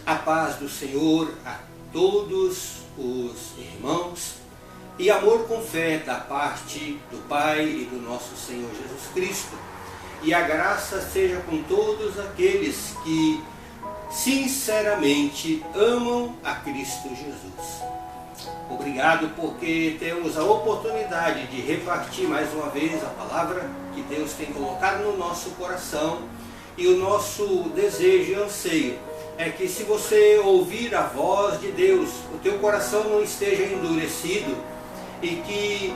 A paz do Senhor a todos os irmãos e amor com fé da parte do Pai e do nosso Senhor Jesus Cristo. E a graça seja com todos aqueles que sinceramente amam a Cristo Jesus. Obrigado porque temos a oportunidade de repartir mais uma vez a palavra que Deus tem colocado no nosso coração, e o nosso desejo e anseio é que, se você ouvir a voz de Deus, o teu coração não esteja endurecido e que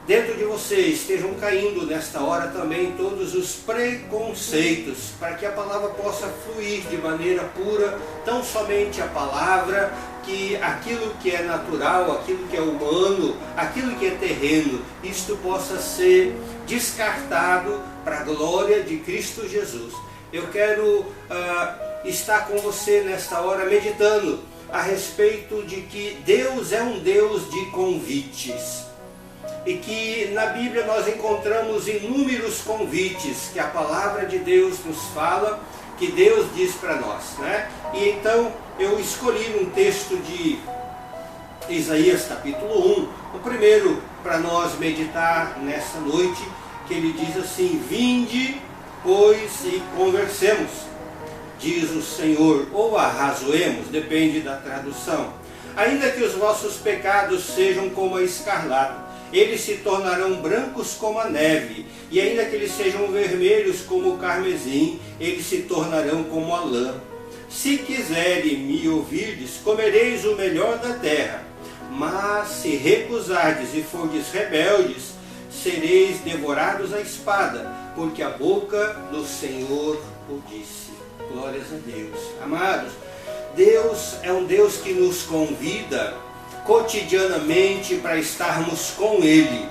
dentro de você estejam caindo nesta hora também todos os preconceitos, para que a palavra possa fluir de maneira pura, tão somente a palavra, que aquilo que é natural, aquilo que é humano, aquilo que é terreno, isto possa ser descartado para a glória de Cristo Jesus. Eu quero estar com você nesta hora meditando a respeito de que Deus é um Deus de convites. E que na Bíblia nós encontramos inúmeros convites que a palavra de Deus nos fala, que Deus diz para nós, né? E então eu escolhi um texto de Isaías capítulo 1, o primeiro para nós meditar nessa noite, que ele diz assim: vinde, pois, e conversemos, diz o Senhor, ou arrazoemos, depende da tradução. Ainda que os vossos pecados sejam como a escarlata, eles se tornarão brancos como a neve, e ainda que eles sejam vermelhos como o carmesim, eles se tornarão como a lã. Se quiserem me ouvirdes, comereis o melhor da terra, mas se recusardes e fordes rebeldes, sereis devorados à espada, porque a boca do Senhor o disse. Glórias a Deus. Amados, Deus é um Deus que nos convida cotidianamente para estarmos com Ele,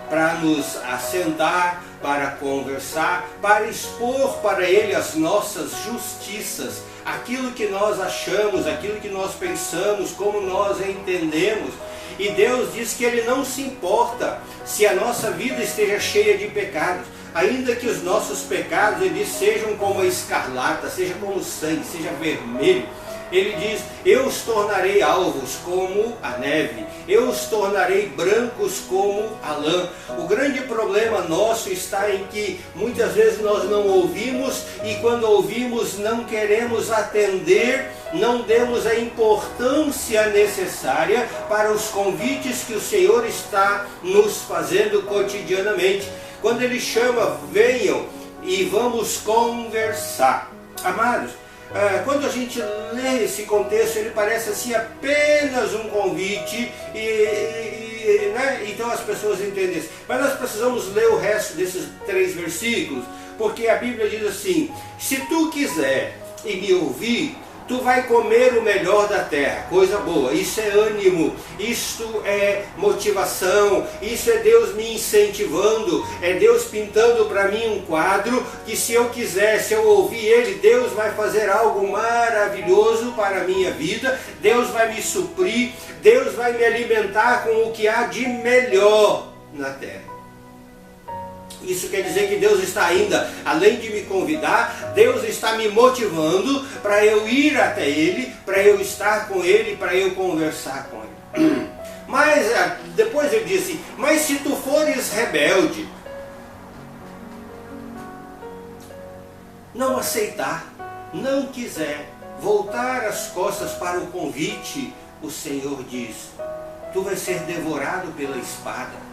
para nos assentar, para conversar, para expor para Ele as nossas justiças, aquilo que nós achamos, aquilo que nós pensamos, como nós entendemos. E Deus diz que Ele não se importa se a nossa vida esteja cheia de pecados, ainda que os nossos pecados eles sejam como a escarlata, seja como sangue, seja vermelho. Ele diz: eu os tornarei alvos como a neve, eu os tornarei brancos como a lã. O grande problema nosso está em que muitas vezes nós não ouvimos, e quando ouvimos não queremos atender, não demos a importância necessária para os convites que o Senhor está nos fazendo cotidianamente. Quando Ele chama, venham e vamos conversar. Amados, quando a gente lê esse contexto, ele parece assim apenas um convite, né? Então as pessoas entendem isso. Mas nós precisamos ler o resto desses 3 versículos, porque a Bíblia diz assim: se tu quiser e me ouvir, tu vai comer o melhor da terra. Coisa boa, isso é ânimo, isto é motivação, isso é Deus me incentivando, é Deus pintando para mim um quadro que, se eu quiser, se eu ouvir Ele, Deus vai fazer algo maravilhoso para a minha vida, Deus vai me suprir, Deus vai me alimentar com o que há de melhor na terra. Isso quer dizer que Deus está ainda, além de me convidar, Deus está me motivando para eu ir até Ele, para eu estar com Ele, para eu conversar com Ele. Mas depois ele disse: mas se tu fores rebelde, não aceitar, não quiser voltar as costas para o convite, o Senhor diz: tu vais ser devorado pela espada.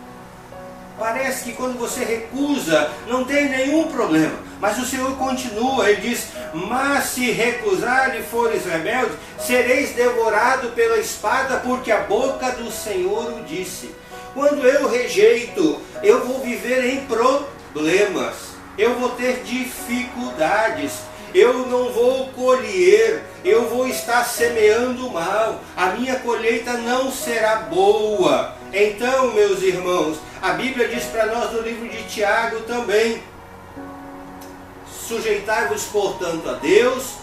Parece que quando você recusa, não tem nenhum problema. Mas o Senhor continua, Ele diz: mas se recusar e fores rebelde, sereis devorado pela espada, porque a boca do Senhor o disse. Quando eu rejeito, eu vou viver em problemas, eu vou ter dificuldades, eu não vou colher, eu vou estar semeando mal, a minha colheita não será boa. Então, meus irmãos, a Bíblia diz para nós no livro de Tiago também: sujeitai-vos, portanto, a Deus,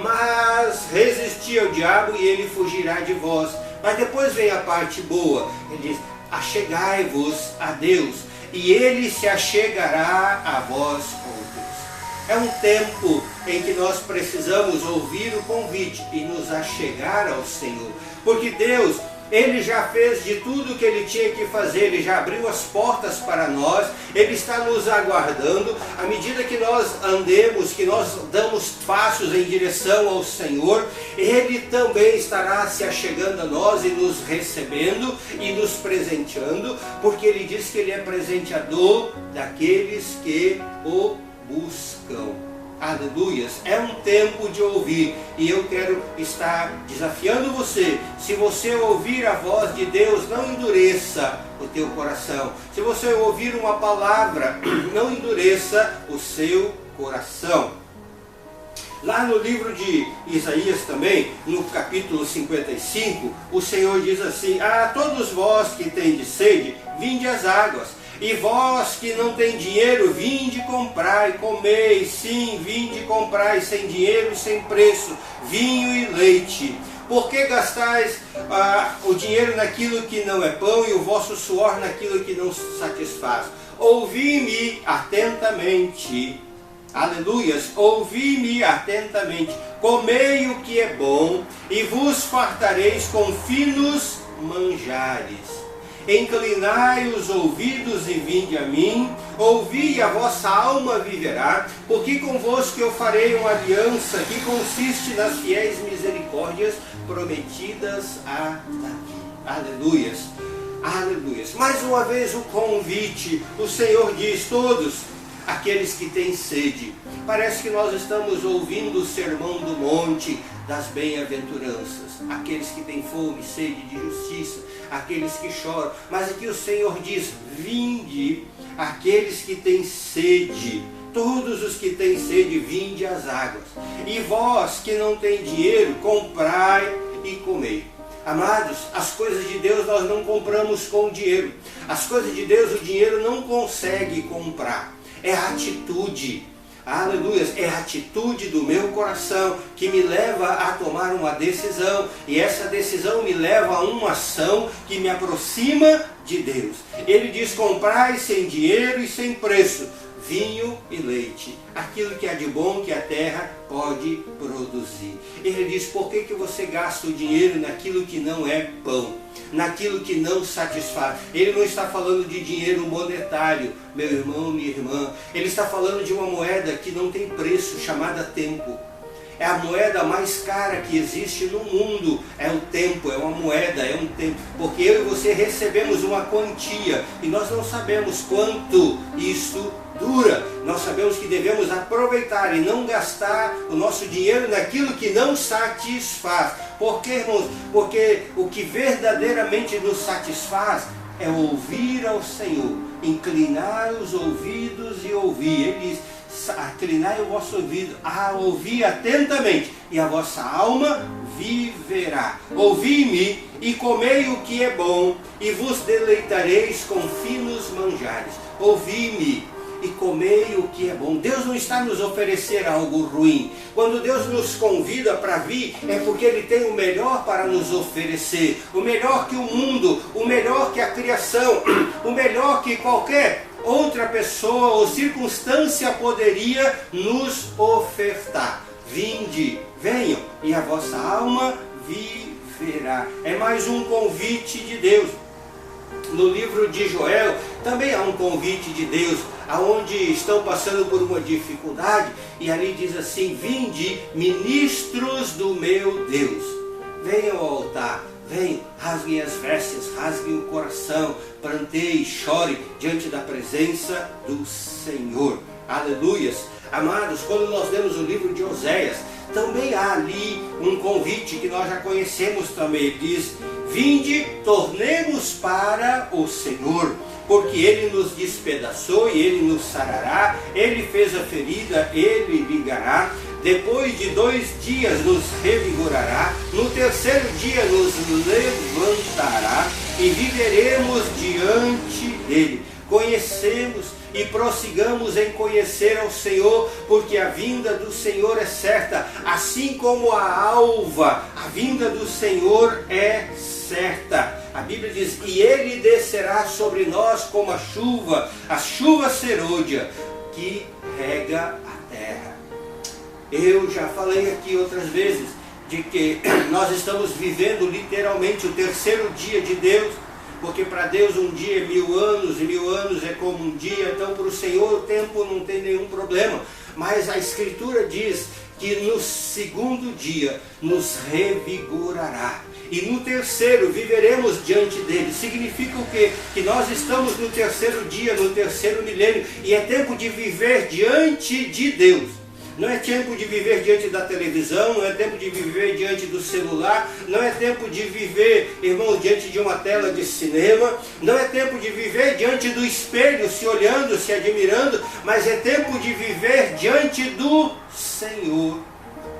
mas resisti ao diabo e ele fugirá de vós. Mas depois vem a parte boa, ele diz: achegai-vos a Deus e ele se achegará a vós outros. É um tempo em que nós precisamos ouvir o convite e nos achegar ao Senhor. Porque Deus, Ele já fez de tudo o que Ele tinha que fazer, Ele já abriu as portas para nós, Ele está nos aguardando. À medida que nós andemos, que nós damos passos em direção ao Senhor, Ele também estará se achegando a nós e nos recebendo e nos presenteando, porque Ele diz que Ele é presenteador daqueles que o buscam. Aleluias, é um tempo de ouvir, e eu quero estar desafiando você. Se você ouvir a voz de Deus, não endureça o teu coração. Se você ouvir uma palavra, não endureça o seu coração. Lá no livro de Isaías também, no capítulo 55, o Senhor diz assim: "A todos vós que tendes sede, vinde às águas. E vós que não tem dinheiro, vinde comprai, comei, sim, vinde comprai, sem dinheiro e sem preço, vinho e leite. Por que gastais o dinheiro naquilo que não é pão e o vosso suor naquilo que não satisfaz? Ouvi-me atentamente." Aleluias, ouvi-me atentamente, comei o que é bom e vos fartareis com finos manjares. Inclinai os ouvidos e vinde a mim, ouvi e a vossa alma viverá, porque convosco eu farei uma aliança que consiste nas fiéis misericórdias prometidas a Davi. Aleluias, aleluias. Mais uma vez o convite, o Senhor diz: todos aqueles que têm sede. Parece que nós estamos ouvindo o sermão do monte das bem-aventuranças, aqueles que têm fome, sede de justiça, aqueles que choram, mas aqui o Senhor diz: vinde aqueles que têm sede, todos os que têm sede, vinde às águas, e vós que não têm dinheiro, comprai e comei. Amados, as coisas de Deus nós não compramos com dinheiro, as coisas de Deus o dinheiro não consegue comprar, é atitude. Aleluia, é a atitude do meu coração que me leva a tomar uma decisão, e essa decisão me leva a uma ação que me aproxima de Deus. Ele diz: comprai sem dinheiro e sem preço, vinho e leite, aquilo que há de bom que a terra pode produzir. Ele diz: por que você gasta o dinheiro naquilo que não é pão, naquilo que não satisfaz? Ele não está falando de dinheiro monetário, meu irmão, minha irmã. Ele está falando de uma moeda que não tem preço, chamada tempo. É a moeda mais cara que existe no mundo, é o tempo, é uma moeda, é um tempo. Porque eu e você recebemos uma quantia e nós não sabemos quanto isso dura. Nós sabemos que devemos aproveitar e não gastar o nosso dinheiro naquilo que não satisfaz. Por quê, irmãos? Porque o que verdadeiramente nos satisfaz é ouvir ao Senhor, inclinar os ouvidos e ouvir. Ele diz: inclinai o vosso ouvido, a ouvir atentamente, e a vossa alma viverá. Ouvi-me e comei o que é bom, e vos deleitareis com finos manjares. Ouvi-me e comei o que é bom. Deus não está nos oferecer algo ruim. Quando Deus nos convida para vir, é porque Ele tem o melhor para nos oferecer. O melhor que o mundo, o melhor que a criação, o melhor que qualquer outra pessoa ou circunstância poderia nos ofertar. Vinde, venham, e a vossa alma viverá. É mais um convite de Deus. No livro de Joel também há um convite de Deus, aonde estão passando por uma dificuldade, e ali diz assim: vinde, ministros do meu Deus, venham ao altar, venham, rasguem as vestes, rasguem o coração, pranteiem, chorem diante da presença do Senhor. Aleluias. Amados, quando nós lemos o livro de Oséias, também há ali um convite que nós já conhecemos também. Ele diz: vinde, tornemos para o Senhor, porque Ele nos despedaçou e Ele nos sarará, Ele fez a ferida, Ele ligará. Depois de 2 dias nos revigorará, no 3º dia nos levantará, e viveremos diante dEle. Conhecemos e prossigamos em conhecer ao Senhor, porque a vinda do Senhor é certa, assim como a alva, a vinda do Senhor é certa. A Bíblia diz: e Ele descerá sobre nós como a chuva serôdia, que rega a terra. Eu já falei aqui outras vezes de que nós estamos vivendo literalmente o terceiro dia de Deus, porque para Deus um dia é 1000 anos, e 1000 anos é como um dia, então para o Senhor o tempo não tem nenhum problema. Mas a Escritura diz que no segundo dia nos revigorará. E no terceiro viveremos diante dele. Significa o quê? Que nós estamos no terceiro dia, no terceiro milênio, e é tempo de viver diante de Deus. Não é tempo de viver diante da televisão, não é tempo de viver diante do celular, não é tempo de viver, irmãos, diante de uma tela de cinema, não é tempo de viver diante do espelho, se olhando, se admirando, mas é tempo de viver diante do Senhor.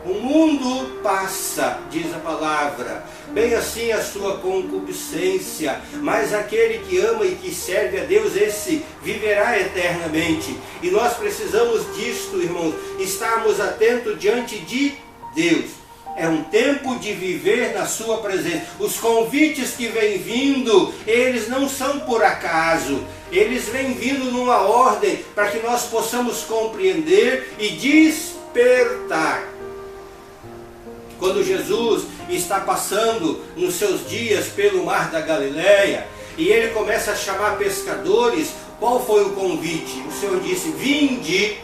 O mundo passa, diz a palavra, bem assim a sua concupiscência, mas aquele que ama e que serve a Deus, esse viverá eternamente. E nós precisamos disto, irmãos, estarmos atentos diante de Deus. É um tempo de viver na sua presença. Os convites que vêm vindo, eles não são por acaso. Eles vêm vindo numa ordem para que nós possamos compreender e despertar. Quando Jesus está passando nos seus dias pelo mar da Galileia, e ele começa a chamar pescadores, qual foi o convite? O Senhor disse: vinde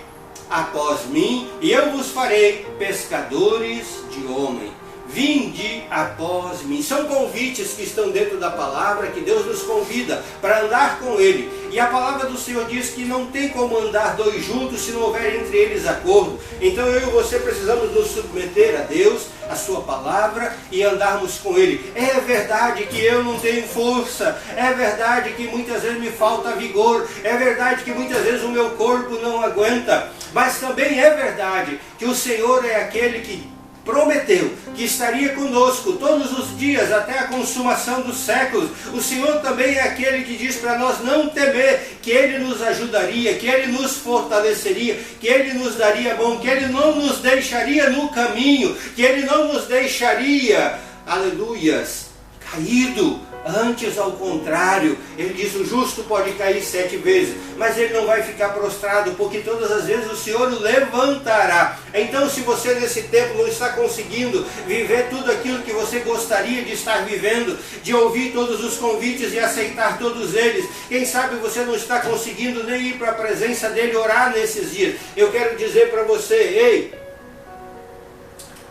após mim, e eu vos farei pescadores de homem. Vinde após mim. São convites que estão dentro da palavra, que Deus nos convida para andar com Ele. E a palavra do Senhor diz que não tem como andar dois juntos se não houver entre eles acordo. Então eu e você precisamos nos submeter a Deus, a sua palavra, e andarmos com Ele. É verdade que eu não tenho força, é verdade que muitas vezes me falta vigor, é verdade que muitas vezes o meu corpo não aguenta, mas também é verdade que o Senhor é aquele que prometeu que estaria conosco todos os dias até a consumação dos séculos. O Senhor também é aquele que diz para nós não temer, que Ele nos ajudaria, que Ele nos fortaleceria, que Ele nos daria a mão, que Ele não nos deixaria no caminho, que Ele não nos deixaria, aleluias, caído. Antes, ao contrário, ele diz: o justo pode cair 7 vezes, mas ele não vai ficar prostrado, porque todas as vezes o Senhor o levantará. Então, se você nesse tempo não está conseguindo viver tudo aquilo que você gostaria de estar vivendo, de ouvir todos os convites e aceitar todos eles, quem sabe você não está conseguindo nem ir para a presença dele orar nesses dias, eu quero dizer para você: ei,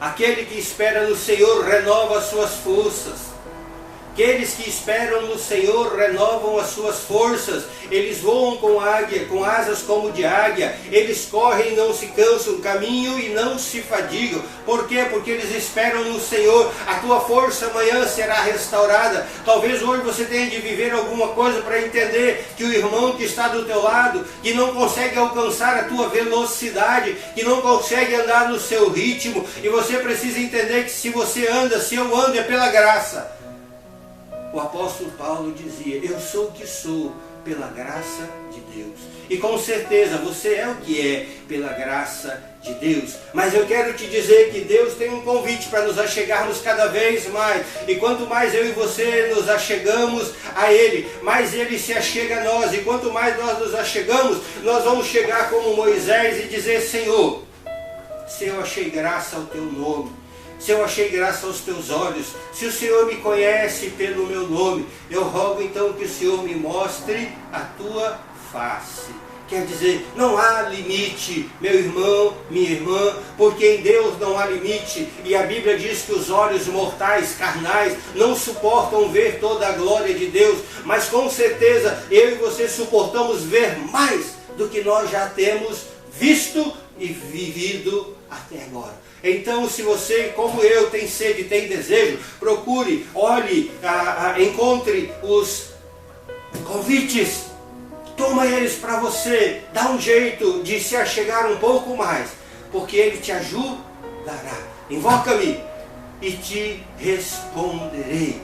aquele que espera no Senhor renova as suas forças. Aqueles que esperam no Senhor renovam as suas forças. Eles voam com águia, com asas como de águia. Eles correm e não se cansam, caminham e não se fadigam. Por quê? Porque eles esperam no Senhor. A tua força amanhã será restaurada. Talvez hoje você tenha de viver alguma coisa para entender que o irmão que está do teu lado, que não consegue alcançar a tua velocidade, que não consegue andar no seu ritmo, e você precisa entender que se você anda, se eu ando, é pela graça. O apóstolo Paulo dizia: eu sou o que sou pela graça de Deus. E com certeza você é o que é pela graça de Deus. Mas eu quero te dizer que Deus tem um convite para nos achegarmos cada vez mais. E quanto mais eu e você nos achegamos a Ele, mais Ele se achega a nós. E quanto mais nós nos achegamos, nós vamos chegar como Moisés e dizer: Senhor, se eu achei graça ao teu nome, se eu achei graça aos teus olhos, se o Senhor me conhece pelo meu nome, eu rogo então que o Senhor me mostre a tua face. Quer dizer, não há limite, meu irmão, minha irmã, porque em Deus não há limite. E a Bíblia diz que os olhos mortais, carnais, não suportam ver toda a glória de Deus, mas com certeza eu e você suportamos ver mais do que nós já temos visto e vivido até agora. Então, se você, como eu, tem sede, tem desejo, procure, olhe, encontre os convites, toma eles para você, dá um jeito de se achegar um pouco mais, porque Ele te ajudará. Invoca-me e te responderei.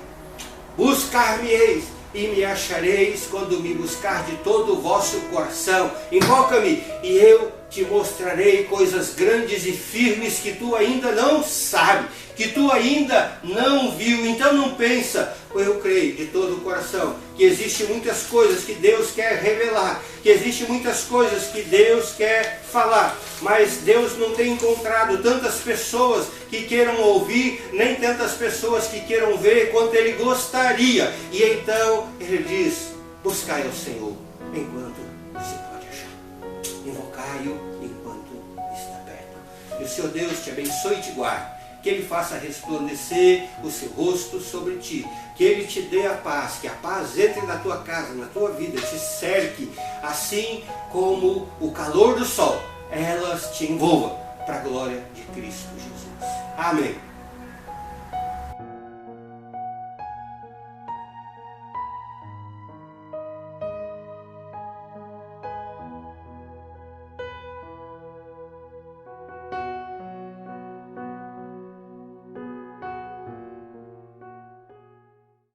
Buscar-me-eis e me achareis quando me buscar de todo o vosso coração. Invoca-me e eu te mostrarei coisas grandes e firmes que tu ainda não sabe, que tu ainda não viu. Então não pensa, eu creio de todo o coração que existem muitas coisas que Deus quer revelar, que existem muitas coisas que Deus quer falar, mas Deus não tem encontrado tantas pessoas que queiram ouvir, nem tantas pessoas que queiram ver quanto Ele gostaria. E então Ele diz, buscai ao Senhor enquanto se pode achar. Invocai-o enquanto está perto. E o Senhor Deus te abençoe e te guarde. Que Ele faça resplandecer o seu rosto sobre ti. Que Ele te dê a paz. Que a paz entre na tua casa, na tua vida, te cerque. Assim como o calor do sol, elas te envolvam para a glória de Cristo Jesus. Amém.